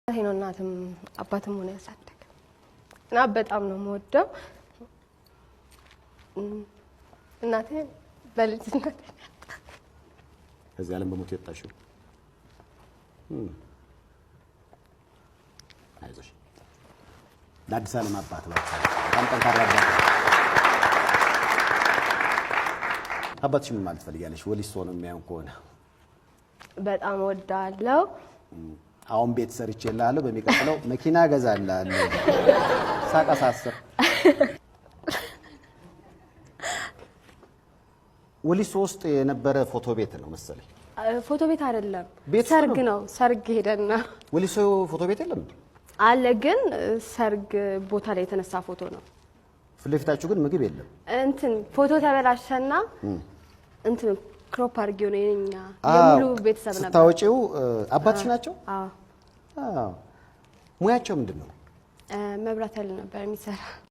ነው እናትም አባትም ሆነ ያሳደገ እና በጣም ነው የምወደው። እናቴ በልጅነት እዚህ ዓለም በሞት የጣሽው አይዞሽ ለአዲስ ዓለም አባት በጣም ጠንካራ አባት። አባትሽ ምን ማለት ፈልጋለሽ? ወሊሶ ነው የሚያዩን ከሆነ በጣም ወዳለው አሁን ቤት ሰርቼልሃለሁ በሚቀጥለው መኪና ገዛልሃለሁ ሳቀሳስር። ወሊሶ ውስጥ የነበረ ፎቶ ቤት ነው መሰለኝ። ፎቶ ቤት አይደለም ሰርግ ነው። ሰርግ ሄደና ወሊሶ ፎቶ ቤት የለም አለ፣ ግን ሰርግ ቦታ ላይ የተነሳ ፎቶ ነው። ፊት ለፊታችሁ ግን ምግብ የለም። እንትን ፎቶ ተበላሸና እንትን ክሮፕ አድርጌው ነው የኛ የሙሉ ቤተሰብ ነበር። ስታወጪው አባትሽ ናቸው? አዎ። ሙያቸው ምንድነው? መብራት ያለ ነበር የሚሰራ